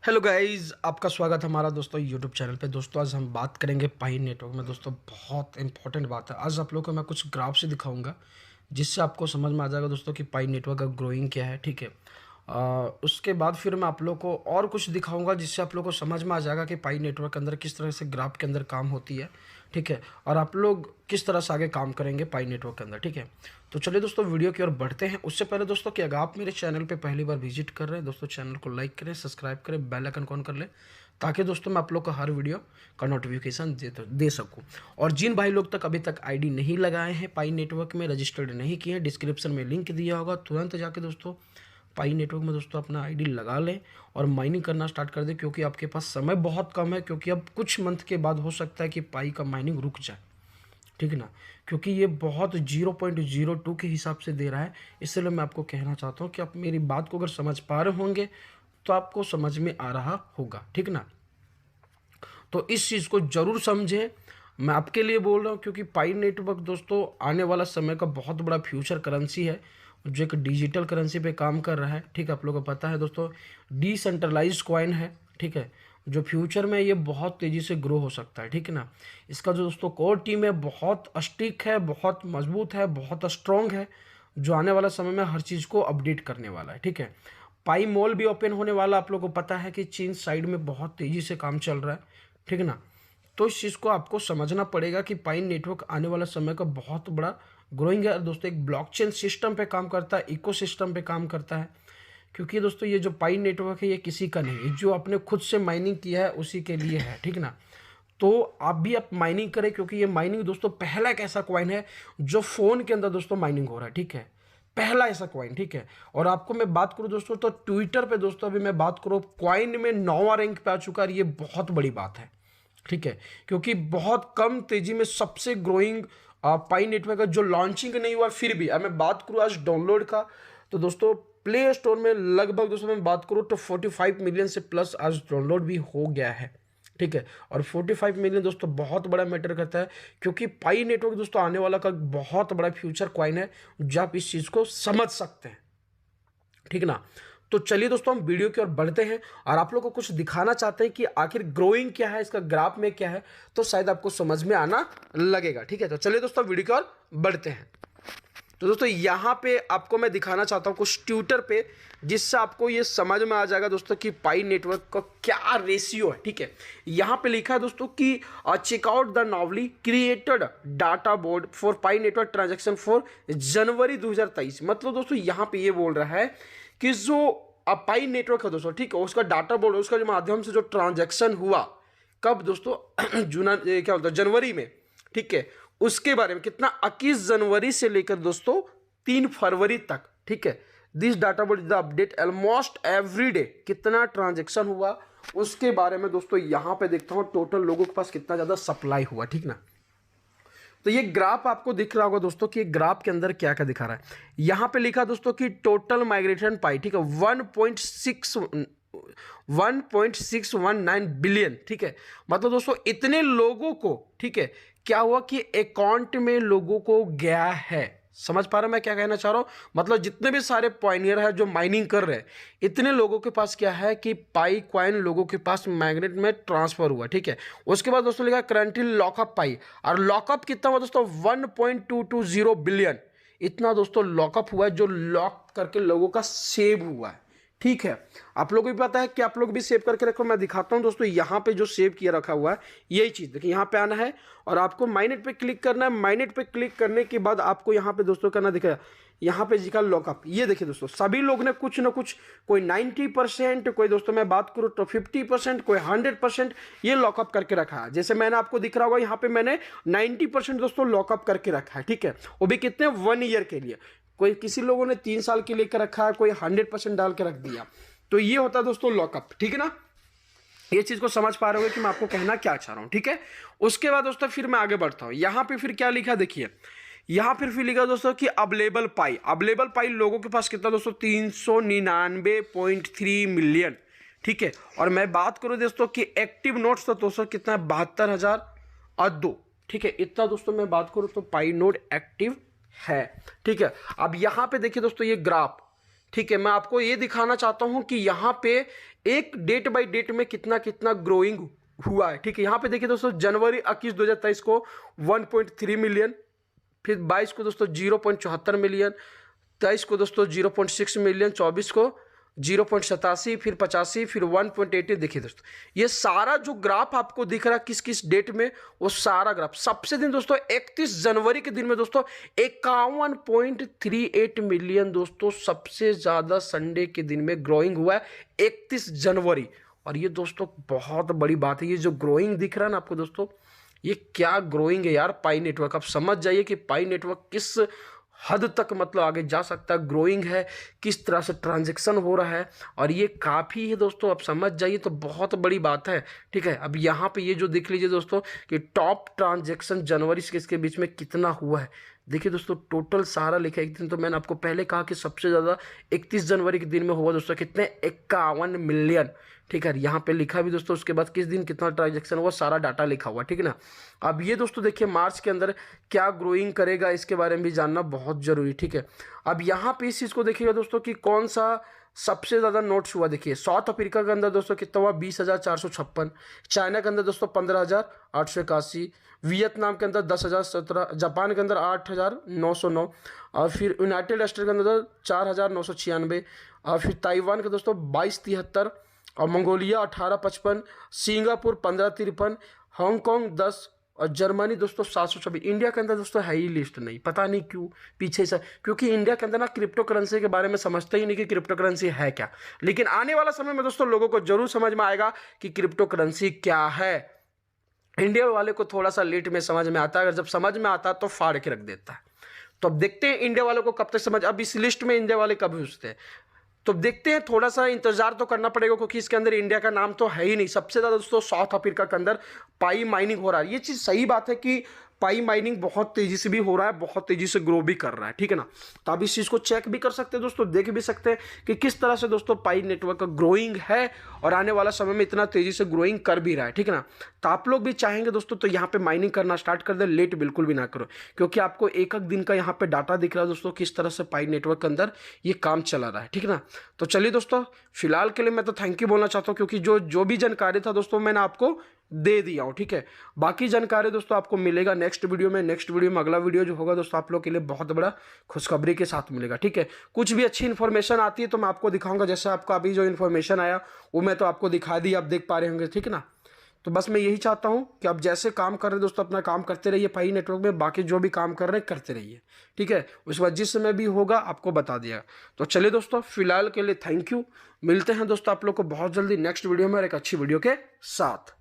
Hello guys, आपका स्वागत है हमारा दोस्तों यूट्यूब चैनल पे। दोस्तों आज हम बात करेंगे पाई नेटवर्क में। दोस्तों बहुत इंपॉर्टेंट बात है। आज आप लोगों को मैं कुछ ग्राफ से दिखाऊंगा जिससे आपको समझ में आ जाएगा दोस्तों कि पाई नेटवर्क का ग्रोइंग क्या है। ठीक है, उसके बाद फिर मैं आप लोग को और कुछ दिखाऊंगा जिससे आप लोग को समझ में आ जाएगा कि पाई नेटवर्क के अंदर किस तरह से ग्राफ के अंदर काम होती है। ठीक है, और आप लोग किस तरह से आगे काम करेंगे पाई नेटवर्क के अंदर। ठीक है, तो चलिए दोस्तों वीडियो की ओर बढ़ते हैं। उससे पहले दोस्तों कि अगर आप मेरे चैनल पे पहली बार विजिट कर रहे हैं दोस्तों, चैनल को लाइक करें, सब्सक्राइब करें, बेल आइकन ऑन कर लें ताकि दोस्तों मैं आप लोग को हर वीडियो का नोटिफिकेशन दे सकूं। और जिन भाई लोग तक अभी तक आईडी नहीं लगाए हैं, पाई नेटवर्क में रजिस्टर्ड नहीं किए हैं, डिस्क्रिप्शन में लिंक दिया होगा, तुरंत जाके दोस्तों पाई नेटवर्क में दोस्तों अपना आईडी लगा लें और माइनिंग करना स्टार्ट कर दें, क्योंकि आपके पास समय बहुत कम है। क्योंकि अब कुछ मंथ के बाद हो सकता है कि पाई का माइनिंग रुक जाए। ठीक है ना, क्योंकि ये बहुत 0.02 के हिसाब से दे रहा है। इसलिए मैं आपको कहना चाहता हूँ कि आप मेरी बात को अगर समझ पा रहे होंगे तो आपको समझ में आ रहा होगा। ठीक ना, तो इस चीज़ को ज़रूर समझें। मैं आपके लिए बोल रहा हूँ क्योंकि पाई नेटवर्क दोस्तों आने वाला समय का बहुत बड़ा फ्यूचर करेंसी है जो एक डिजिटल करेंसी पे काम कर रहा है। ठीक है, आप लोगों को पता है दोस्तों, डिसेंट्रलाइज्ड कॉइन है। ठीक है, जो फ्यूचर में ये बहुत तेज़ी से ग्रो हो सकता है। ठीक है ना, इसका जो दोस्तों कोर टीम है बहुत स्टिक है, बहुत मजबूत है, बहुत स्ट्रॉन्ग है, जो आने वाला समय में हर चीज़ को अपडेट करने वाला है। ठीक है, पाई मॉल भी ओपन होने वाला, आप लोगों को पता है कि चीन साइड में बहुत तेज़ी से काम चल रहा है। ठीक है ना, तो इस चीज़ को आपको समझना पड़ेगा कि पाई नेटवर्क आने वाला समय का बहुत बड़ा ग्रोइंग है। दोस्तों एक ब्लॉकचेन सिस्टम पे काम करता है, इकोसिस्टम पे काम करता है। क्योंकि दोस्तों ये जो पाई नेटवर्क है ये किसी का नहीं है, जो आपने खुद से माइनिंग किया है उसी के लिए है। ठीक ना, तो आप भी आप माइनिंग करें, क्योंकि ये माइनिंग दोस्तों पहला एक ऐसा कॉइन है जो फ़ोन के अंदर दोस्तों माइनिंग हो रहा है। ठीक है, पहला ऐसा कॉइन। ठीक है, और आपको मैं बात करूं दोस्तों तो ट्विटर पे दोस्तों अभी मैं बात करूं कॉइन में 9वां रैंक पे आ चुका है। ये बहुत बड़ी बात है। ठीक है, क्योंकि बहुत कम तेजी में सबसे ग्रोइंग पाई नेटवर्क का जो लॉन्चिंग नहीं हुआ, फिर भी अब मैं बात करूं आज डाउनलोड का तो दोस्तों प्ले स्टोर में लगभग दोस्तों मैं बात करूं तो 45 मिलियन से प्लस आज डाउनलोड भी हो गया है। ठीक है, और 45 मिलियन दोस्तों बहुत बड़ा मैटर करता है, क्योंकि पाई नेटवर्क दोस्तों आने वाला का बहुत बड़ा फ्यूचर कॉइन है जो आप इस चीज़ को समझ सकते हैं। ठीक ना, तो चलिए दोस्तों हम वीडियो की ओर बढ़ते हैं और आप लोगों को कुछ दिखाना चाहते हैं कि आखिर ग्रोइंग क्या है, इसका ग्राफ में क्या है, तो शायद आपको समझ में आना लगेगा। ठीक है, तो चलिए दोस्तों वीडियो की ओर बढ़ते हैं। तो दोस्तों यहाँ पे आपको मैं दिखाना चाहता हूँ कुछ ट्विटर पे, जिससे आपको ये समझ में आ जाएगा दोस्तों कि पाई नेटवर्क का क्या रेशियो है। ठीक है, यहाँ पे लिखा है दोस्तों कि checkout the Navali created data board for pi network transaction for January 2023। मतलब दोस्तों यहाँ पे ये बोल रहा है कि जो पाई नेटवर्क है दोस्तों, ठीक है, उसका डाटा बोर्ड, उसका जो माध्यम से जो ट्रांजैक्शन हुआ कब दोस्तों क्या बोलते हैं जनवरी में। ठीक है, उसके बारे में कितना 21 जनवरी से लेकर दोस्तों 3 फरवरी तक। ठीक है, this data board the update almost every day, कितना ट्रांजैक्शन हुआ उसके बारे में दोस्तों यहां पे देखता हूं टोटल लोगों के पास कितना ज्यादा सप्लाई हुआ। ठीक ना, तो ये ग्राफ आपको दिख रहा होगा दोस्तों कि ग्राफ के अंदर क्या क्या दिखा रहा है। यहां पे लिखा दोस्तों कि टोटल माइग्रेशन पाई, ठीक है, 1.619 बिलियन। ठीक है, मतलब दोस्तों इतने लोगों को, ठीक है, क्या हुआ कि अकाउंट में लोगों को गया है। समझ पा रहे हैं मैं क्या कहना चाह रहा हूं? मतलब जितने भी सारे पॉइनियर है जो माइनिंग कर रहे हैं, इतने लोगों के पास क्या है कि पाई कॉइन लोगों के पास मैग्नेट में ट्रांसफर हुआ। ठीक है, उसके बाद दोस्तों लिखा करंटली लॉकअप पाई, और लॉकअप कितना हुआ दोस्तों 1.220 बिलियन। इतना दोस्तों लॉकअप हुआ है जो लॉक करके लोगों का सेव हुआ है। ठीक है, आप लोगों को भी पता है कि आप लोग भी सेव करके रखो। मैं दिखाता हूं दोस्तों यहाँ पे जो सेव किया रखा हुआ है, यही चीज देखिए, यहाँ पे आना है और आपको माइनेट पे क्लिक करना है। माइनेट पे क्लिक करने के बाद आपको यहाँ पे दोस्तों करना दिखेगा, यहाँ पे लिखा लॉकअप। ये देखिए दोस्तों सभी लोग ने कुछ ना कुछ, कोई 90%, कोई दोस्तों मैं बात करूँ तो 50%, कोई 100% ये लॉकअप करके रखा है। जैसे मैंने आपको दिख रहा होगा यहाँ पे मैंने 90% दोस्तों लॉकअप करके रखा है। ठीक है, वो भी कितने 1 ईयर के लिए, कोई किसी लोगों ने 3 साल के लिए कर रखा है, कोई 100% डाल के रख दिया। तो ये होता है दोस्तों लॉकअप। ठीक है ना, ये चीज को समझ पा रहे हो कि मैं आपको कहना क्या चाह रहा हूं। ठीक है, उसके बाद दोस्तों फिर मैं आगे बढ़ता हूं। यहां पे फिर क्या लिखा देखिए, यहां फिर लिखा दोस्तों कि अवेलेबल पाई लोगों के पास कितना दोस्तों 399.3 मिलियन। ठीक है, और मैं बात करूं दोस्तों कि एक्टिव नोट्स तो दोस्तों कितना है 72,002। ठीक है, इतना दोस्तों मैं बात करूं तो पाई नोड एक्टिव है। ठीक है, अब यहां पे देखिए दोस्तों ये ग्राफ, ठीक है, मैं आपको ये दिखाना चाहता हूं कि यहां पे एक डेट बाय डेट में कितना कितना ग्रोइंग हुआ है, ठीक है। यहाँ पे देखिए दोस्तों, जनवरी 21 2023 को 1.3 मिलियन, फिर 22 को दोस्तों 0.74 मिलियन, 23 को दोस्तों 0.6 मिलियन, 24 को 0.87, फिर 85, फिर 1.80। देखिए दोस्तों, ये सारा जो ग्राफ आपको दिख रहा है किस किस डेट में, वो सारा ग्राफ सबसे दिन दोस्तों 31 जनवरी के दिन में दोस्तों 51.38 मिलियन दोस्तों सबसे ज्यादा संडे के दिन में ग्रोइंग हुआ है 31 जनवरी। और ये दोस्तों बहुत बड़ी बात है, ये जो ग्रोइंग दिख रहा है ना आपको दोस्तों, ये क्या ग्रोइंग है यार पाई नेटवर्क। आप समझ जाइए कि पाई नेटवर्क किस हद तक मतलब आगे जा सकता है, ग्रोइंग है, किस तरह से ट्रांजैक्शन हो रहा है, और ये काफ़ी है दोस्तों, आप समझ जाइए तो बहुत बड़ी बात है, ठीक है। अब यहाँ पे ये जो देख लीजिए दोस्तों कि टॉप ट्रांजैक्शन जनवरी से इसके बीच में कितना हुआ है। देखिए दोस्तों, टोटल सारा लिखा है। एक दिन तो मैंने आपको पहले कहा कि सबसे ज़्यादा 31 जनवरी के दिन में हुआ दोस्तों कितने, 51 मिलियन, ठीक है। यहाँ पे लिखा भी दोस्तों, उसके बाद किस दिन कितना ट्रांजैक्शन हुआ, सारा डाटा लिखा हुआ, ठीक है ना। अब ये दोस्तों देखिए मार्च के अंदर क्या ग्रोइंग करेगा, इसके बारे में भी जानना बहुत जरूरी, ठीक है। अब यहाँ पे इस चीज़ को देखिएगा दोस्तों कि कौन सा सबसे ज़्यादा नोट्स हुआ। देखिए साउथ अफ्रीका के अंदर दोस्तों कितना हुआ, 20,456, चाइना के अंदर दोस्तों 15,881, वियतनाम के अंदर 10,017, जापान के अंदर 8,909, और फिर यूनाइटेड स्टेट के अंदर 4,996, और फिर ताइवान के दोस्तों 22,73, और मंगोलिया 18,55, सिंगापुर 15,53, हांगकांग 10, और जर्मनी दोस्तों 726। इंडिया के अंदर दोस्तों है ही लिस्ट नहीं, पता नहीं क्यों पीछे से, क्योंकि इंडिया के अंदर ना क्रिप्टो करेंसी के बारे में समझते ही नहीं कि क्रिप्टो करेंसी है क्या। लेकिन आने वाला समय में दोस्तों लोगों को जरूर समझ में आएगा कि क्रिप्टो करेंसी क्या है। इंडिया वाले को थोड़ा सा लेट में समझ में आता है, अगर जब समझ में आता है तो फाड़ के रख देता है। तो अब देखते हैं इंडिया वालों को कब तक समझ, अब इस लिस्ट में इंडिया वाले कब घुसते हैं, तो देखते हैं, थोड़ा सा इंतजार तो करना पड़ेगा, क्योंकि इसके अंदर इंडिया का नाम तो है ही नहीं। सबसे ज़्यादा दोस्तों साउथ अफ्रीका के अंदर पाई माइनिंग हो रहा है। ये चीज़ सही बात है कि पाई माइनिंग बहुत तेज़ी से भी हो रहा है, बहुत तेज़ी से ग्रो भी कर रहा है, ठीक है ना। तो आप इस चीज़ को चेक भी कर सकते हैं दोस्तों, देख भी सकते हैं कि किस तरह से दोस्तों पाई नेटवर्क का ग्रोइंग है, और आने वाला समय में इतना तेज़ी से ग्रोइंग कर भी रहा है, ठीक है ना। तो आप लोग भी चाहेंगे दोस्तों तो यहाँ पे माइनिंग करना स्टार्ट कर दे, लेट बिल्कुल भी ना करो, क्योंकि आपको एक एक दिन का यहाँ पे डाटा दिख रहा है दोस्तों किस तरह से पाई नेटवर्क के अंदर ये काम चला रहा है, ठीक है ना। तो चलिए दोस्तों, फिलहाल के लिए मैं तो थैंक यू बोलना चाहता हूँ, क्योंकि जो भी जानकारी था दोस्तों मैंने आपको दे दिया हूँ, ठीक है। बाकी जानकारी दोस्तों आपको मिलेगा नेक्स्ट वीडियो में। नेक्स्ट वीडियो में अगला वीडियो जो होगा दोस्तों आप लोग के लिए बहुत बड़ा खुशखबरी के साथ मिलेगा, ठीक है। कुछ भी अच्छी इन्फॉर्मेशन आती है तो मैं आपको दिखाऊंगा, जैसे आपका अभी जो इन्फॉर्मेशन आया वो मैं तो आपको दिखा दी, आप देख पा रहे होंगे, ठीक है ना। तो बस मैं यही चाहता हूँ कि आप जैसे काम कर रहे हैं दोस्तों अपना काम करते रहिए पाई नेटवर्क में, बाकी जो भी काम कर रहे हैं करते रहिए, ठीक है। उसके बाद जिस समय भी होगा आपको बता दिया। तो चलिए दोस्तों, फिलहाल के लिए थैंक यू, मिलते हैं दोस्तों आप लोग को बहुत जल्दी नेक्स्ट वीडियो में और एक अच्छी वीडियो के साथ।